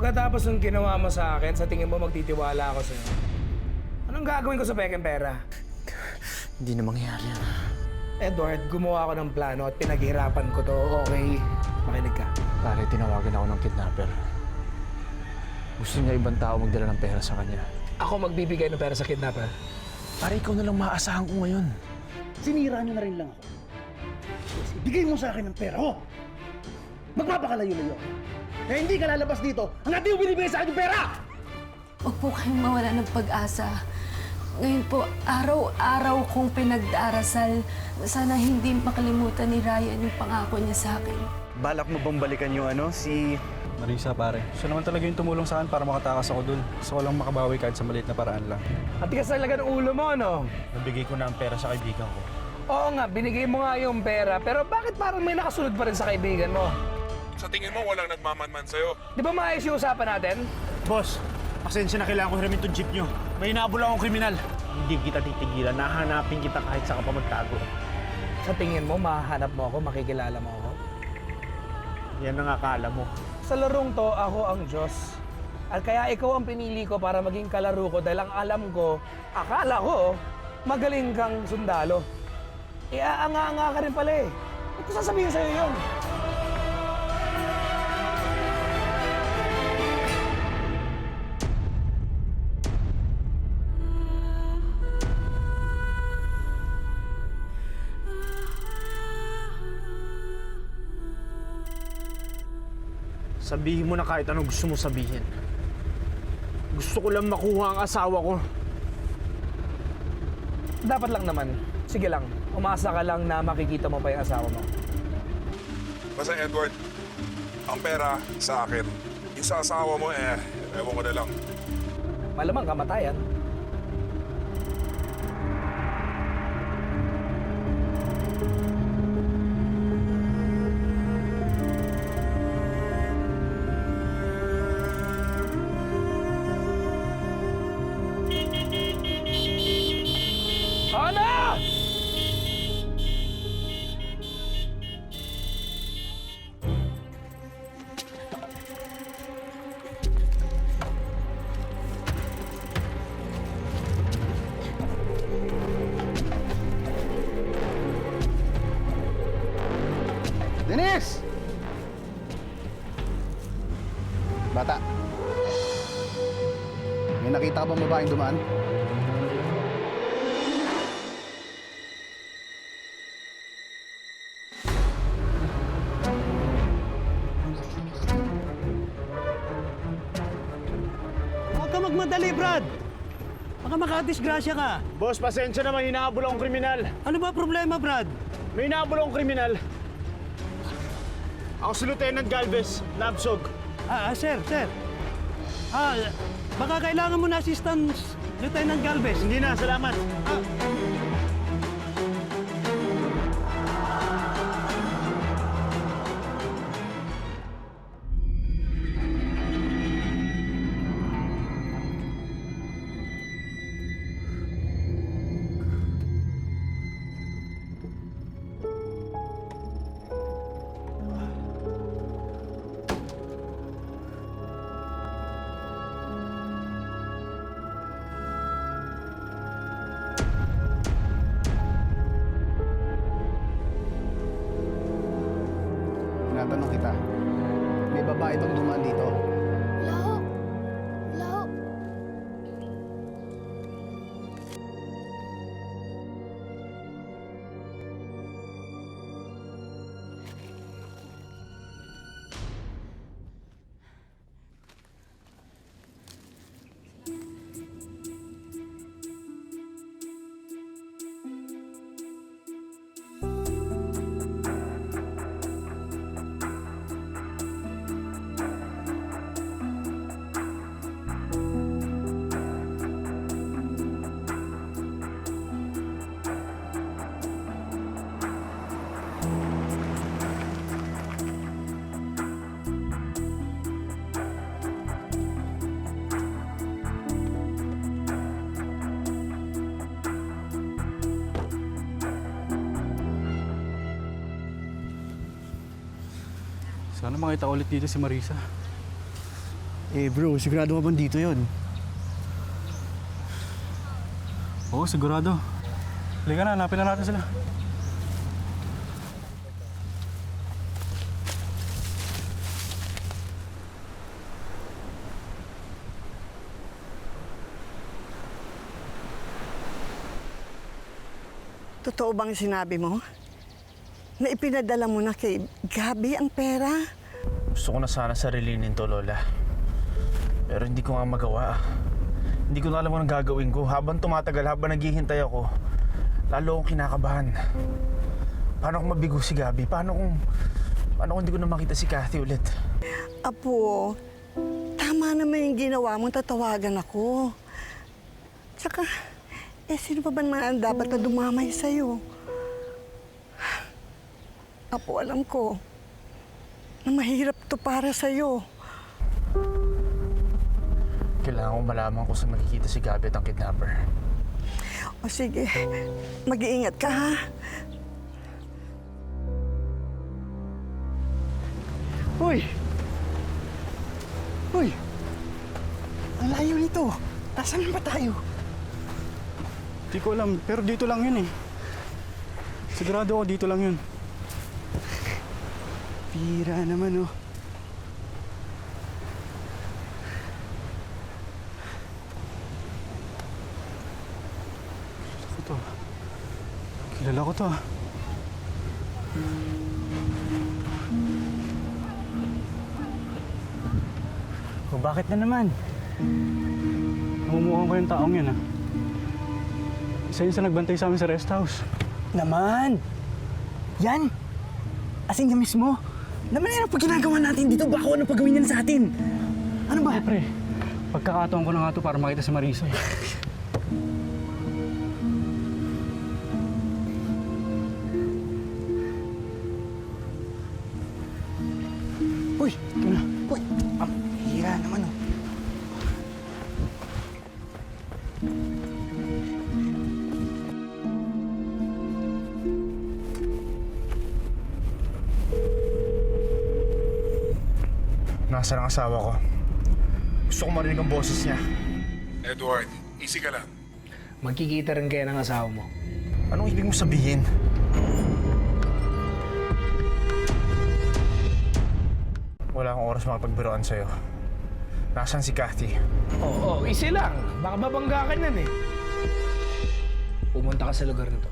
Pagkatapos ng ginawa mo sa akin, sa tingin mo magtitiwala ako sa'yo. Anong gagawin ko sa pekeng pera? Hindi na mangyayari yan. Edward, gumawa ako ng plano at pinaghirapan ko to. Okay, makinig ka. Pare, tinawagan ako ng kidnapper. Gusto niya ibang tao magdala ng pera sa kanya. Ako magbibigay ng pera sa kidnapper. Pare, ikaw na lang maaasahan ko ngayon. Sinira niyo na rin lang ako. Bigay mo sa akin ng pera ko. Magpapakalayo-layo. Eh hindi ka lalabas dito hanggang di mo binibigay sa akin yung pera! Huwag po kayong mawala ng pag-asa. Ngayon po, araw-araw kong pinagdarasal na sana hindi makalimutan ni Ryan yung pangako niya sa akin. Balak mo bang balikan yung si... Marisa, pare. Siya naman talaga yung tumulong sa akin para makatakas ako dun. Gusto ko lang makabawi kahit sa maliit na paraan lang. At tigas talaga ng ulo mo, no? Nabigay ko na ang pera sa kaibigan ko. Oo nga, binigay mo nga yung pera. Pero bakit parang may nakasunod pa rin sa kaibigan mo? Sa tingin mo, walang nagmamanman sa'yo. Di ba maayos yung usapan natin? Boss, pasensya na kailangan ko hiramin itong jeep nyo. May inaabol akong kriminal. Hindi kita titigilan. Nahanapin kita kahit sa ka pa magtago. Sa tingin mo, mahanap mo ako, makikilala mo ako? Yan ang akala mo. Sa larong to, ako ang Diyos. At kaya ikaw ang pinili ko para maging kalaro ko dahil ang alam ko, akala ko, magaling kang sundalo. Aanga-anga ka rin pala eh. Ba't ko sasabihin sa'yo yun? Sabihin mo na kahit anong gusto mo sabihin. Gusto ko lang makuha ang asawa ko. Dapat lang naman. Sige lang, umasa ka lang na makikita mo pa yung asawa mo. Basta Edward, ang pera sa akin. Yung sa asawa mo, ewan ko na lang. Malamang kamatayan. Ana! Dennis! Bata. May nakita ka bang babaeng dumaan? Huwag ka magmadali, Brad. Baka makadisgrasya ka. Boss, pasensya naman. Hinahabol akong kriminal. Ano ba problema, Brad? May hinahabol akong kriminal. Ako si Lieutenant Galvez, Labsog. Sir. Baka kailangan mo na assistance, Lieutenant Galvez. Hindi na, salamat. Tinatanong kita, may babae bang dumaan dito? Wala ho. Wala ho. Sana makita ulit dito si Marisa. Eh bro, sigurado ka bang dito yon? Oo, sigurado. Halika na, hanapin na natin sila. Totoo bang sinabi mo? Na ipinadala mo na kay Gabi ang pera? Gusto ko na sana sarilinin to, Lola. Pero hindi ko nga magawa. Hindi ko na alam anong gagawin ko. Habang tumatagal, habang naghihintay ako, lalo akong kinakabahan. Paano kung mabigo si Gabi? Paano kung hindi ko na makita si Kathy ulit? Apo, tama naman yung ginawa mo, tatawagan ako. Tsaka, sino pa ba naman ang dapat na dumamay sa'yo? Apo, alam ko na mahirap to para sa'yo. Kailangan ko malaman kung saan makikita si Gabi at ang kidnapper. O sige, mag-iingat ka ha. Hoy! Hoy! Ang layo nito. Nasaan ba tayo? Di ko alam, pero dito lang yun eh. Sigurado ako dito lang yun. Pira naman oh. Kilala ko to. O bakit na naman? Namumukhang ko yung taong yun, ah. Isa yun sa nagbantay sa amin sa rest house. Naman! Yan! As in, yan mismo. Naman yan ang pag ginagawa natin dito, baka ano pagawin yan sa atin. Ano ba? Pre, pagkakataon ko na nga to para makita si Marisa. Uy! Ito na. Uy! Ang hira naman oh. Nasaan ang asawa ko? Gusto ko marinig ang boses niya. Edward, easy ka lang. Magkikita rin kaya ng asawa mo. Anong ibig mo sabihin? Wala akong oras makapagbiroan sa'yo. Nasaan si Kathy? Oo, easy lang. Baka babangga ka niyan eh. Pumunta ka sa lugar na to.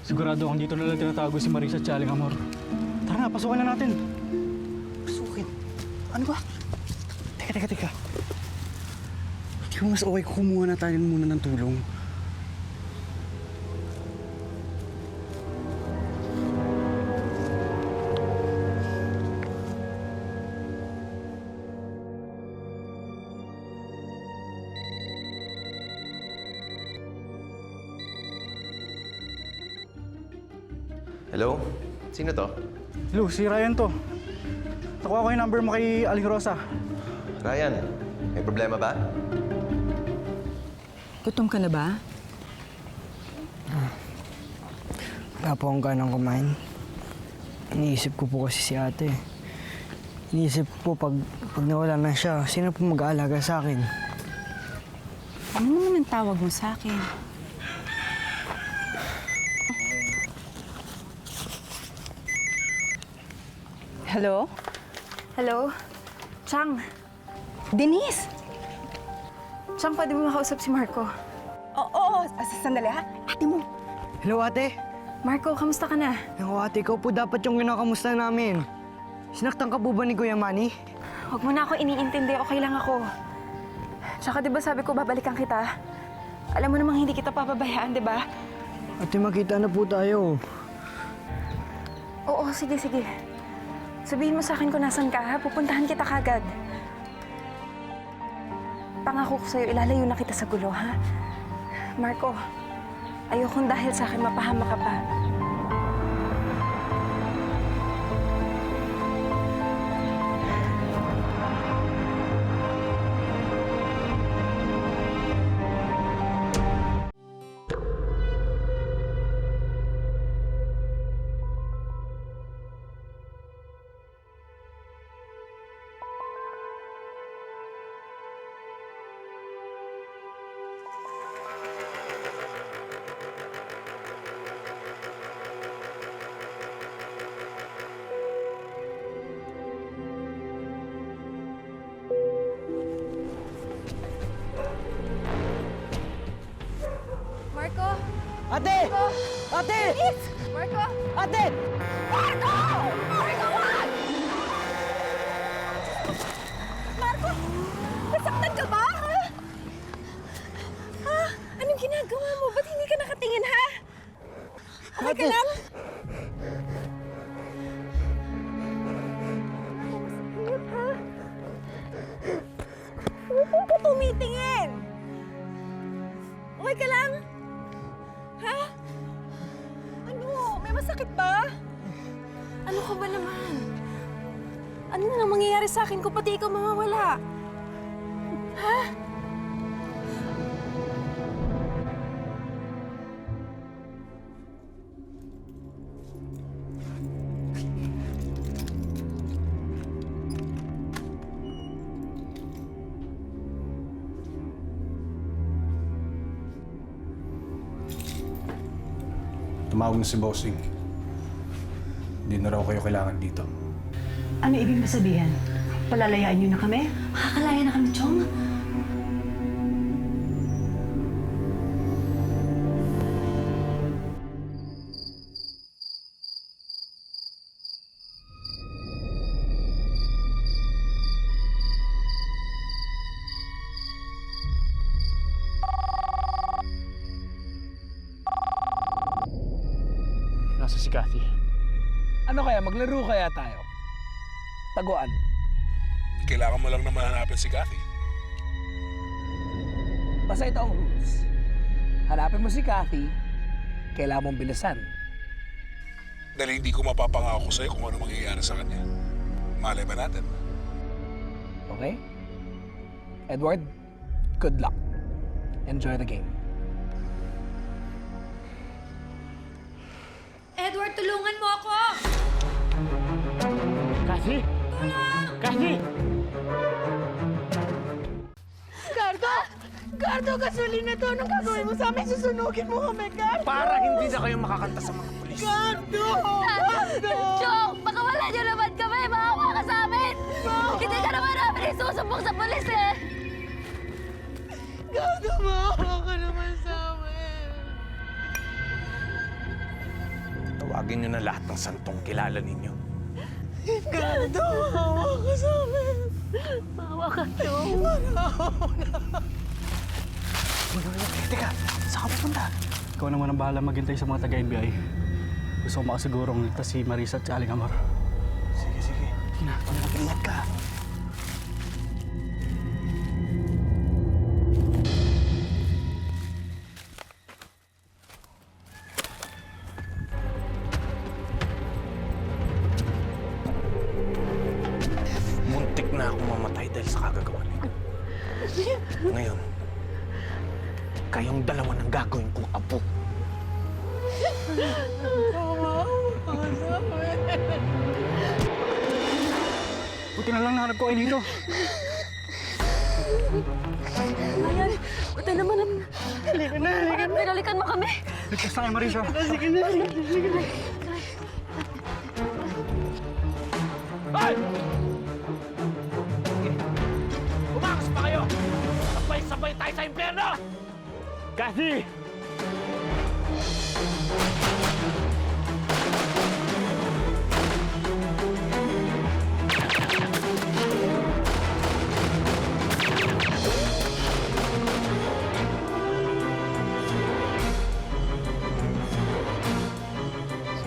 Sigurado akong dito na lang tinatago si Marisa at Chaling Amor. Tara na, pasukan na natin. Pasukin? Ano ba? Teka. Di ba mas okay kung kumuha na tayo muna ng tulong? Hello? Sino to? Hello, si Ryan to. Nakuha ko yung number mo kay Aling Rosa. Ryan, may problema ba? Gutom ka na ba? Wala po akong ganang kumain. Iniisip ko po kasi si ate. Iniisip ko po pag nawala na siya, sino po mag-aalaga sa akin? Ano naman ang tawag mo sa akin? Hello? Hello? Chang, Denise! Chang, pwede mo makausap si Marco? Oo, sandali ha. Ate mo. Hello ate! Marco, kamusta ka na? Naku ate, ikaw po dapat yung kinakamusta namin. Sinaktan ka po ba ni Kuya Manny? Huwag mo na ako iniintindi, okay lang ako. Tsaka di ba sabi ko babalikan kita? Alam mo namang hindi kita papabayaan, di ba? Ate, makita na po tayo. Oo, sige, sige. Sabihin mo sa akin kung nasan ka, ha? Pupuntahan kita kagad. Pangako ko sa'yo, ilalayo na kita sa gulo, ha? Marco, ayokong dahil sa akin mapahama ka pa. Marco! Ate! Ate! Marco! Ate! Marco! Marco, wag! Marco! Nasaktan ka ba? Ha? Ha? Anong ginagawa mo? Ba't hindi ka nakatingin, ha? Okay ka lang? Masakit, ha? Huwag ka tumitingin! Okay ka lang? Ha? Ano? May masakit ba? Ano ka ba naman? Ano na mangyayari sa akin kung pati ikaw mawawala? Ha? Tumawag na si Bossing. Hindi na raw kayo kailangan dito. Ano ibig mo sabihin? Palalayaan niyo na kami? Makakalaya na kami, Chong. Nasa si Kathy. Ano kaya, maglaro kaya tayo? Taguan. Kailangan mo lang naman hanapin si Kathy. Basta ito ang rules. Hanapin mo si Kathy, kailangan mong bilisan. Dahil hindi ko mapapangako sa'yo kung ano mangyayari sa kanya. Malay ba natin? Okay? Edward, good luck. Enjoy the game. Edward, tulungan mo ako! Kathy! Kathy! Gardo, gasolina to. Anong gagawin mo sa amin? Susunugin mo kami, Gardo! Para hindi na kayo makakanta sa mga pulis. Chong, baka wala niyo naman kami. Maawa ka sa amin! Hindi ka naman namin isusumbong sa pulis eh! Gardo, maawa ka naman sa amin. Tawagin niyo na lahat ng santong kilala ninyo. Gardo, maawa ka sa amin. Maawa ka, Chong. Teka, saan ka pupunta? Ikaw naman ang bahala maghintay sa mga taga-NBI. Gusto ko makasigurong ligtas si Marisa at si Aling Amor. Sige, sige. Sige na, mag-ingat ka. Muntik na akong mamatay dahil sa kagagawa niyo. Ngayon, kayong dalawa ng gagawin kong apo. Buti na lang nahanap ko kayo dito. Ayan, buti naman ang... Halika na, halika na. Pinalikan mo kami. Ligtas na kayo, Marisa. Sige na, sige na. Ay! Umakas pa kayo! Sabay-sabay tayo sa impyerno! Kathy!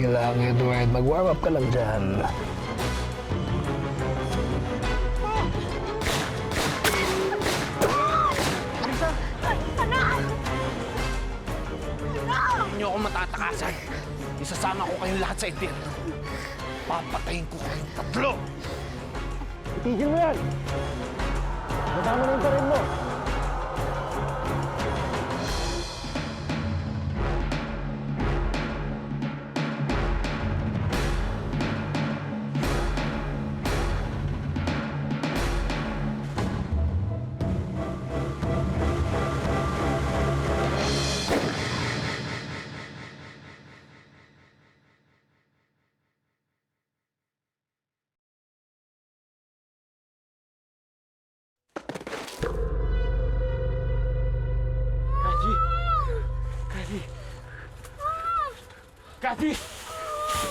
Sige lang, Edward. Mag-warm up ka lang dyan. Hindi niyo ako matatakasan. Isasama ko kayong lahat sa impyerno. Papatayin ko kayong tatlo! Itigil mo yan! Kasama na yung tarin mo! Kathy!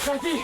Kathy!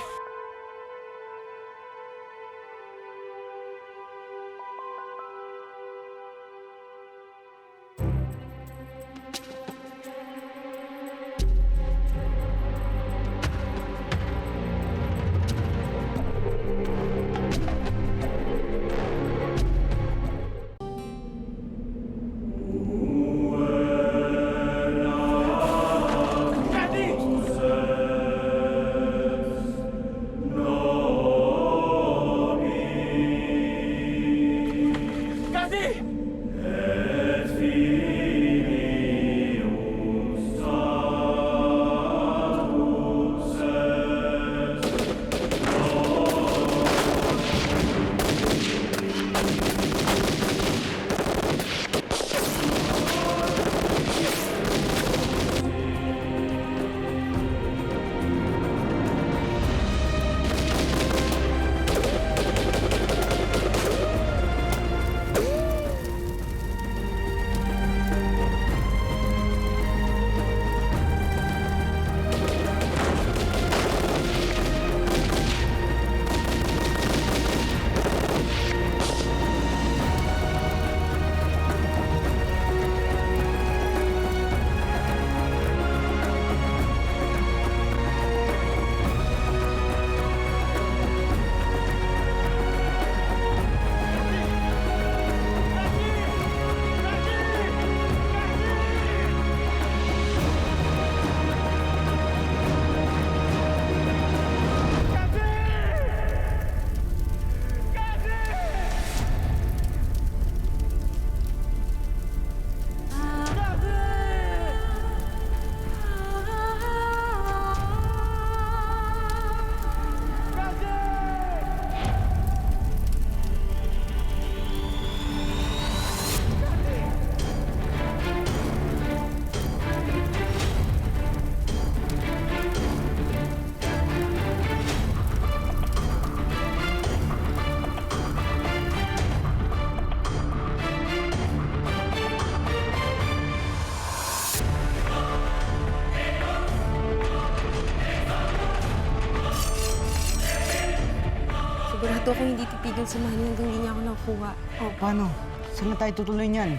Sigurado akong hindi titigil si Manny hanggang hindi niya ako nakuha. Oh, paano? Saan na tayo tutuloy niyan?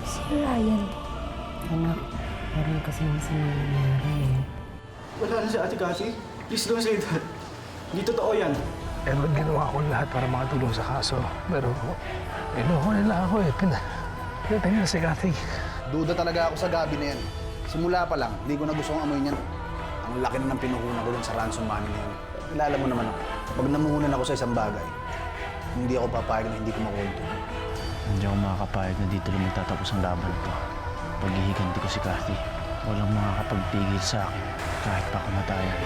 Si Ryan. Anak, meron kasi masama nangyari eh. Wala na si Ate Cassie. Please don't say that. Hindi totoo yan. Edward, ginawa ko lahat para makatulong sa kaso. Pero, ko nila ako eh. Pinatay nila si Kathy. Duda talaga ako sa gabi na yan. Simula pa lang, hindi ko na gustong amoy niyan. Ang laki na ng pinuhunan ko dun sa ransom money na yun. Kilala mo naman ako. Pag namuhunan ako sa isang bagay, hindi ako papayag na hindi ko makuha ito. Hindi ako makakapayag na dito lang magtatapos ang laban na to. Paghihiganti ko si Kathy, walang makakapagpigil sa akin kahit pa kamatayan.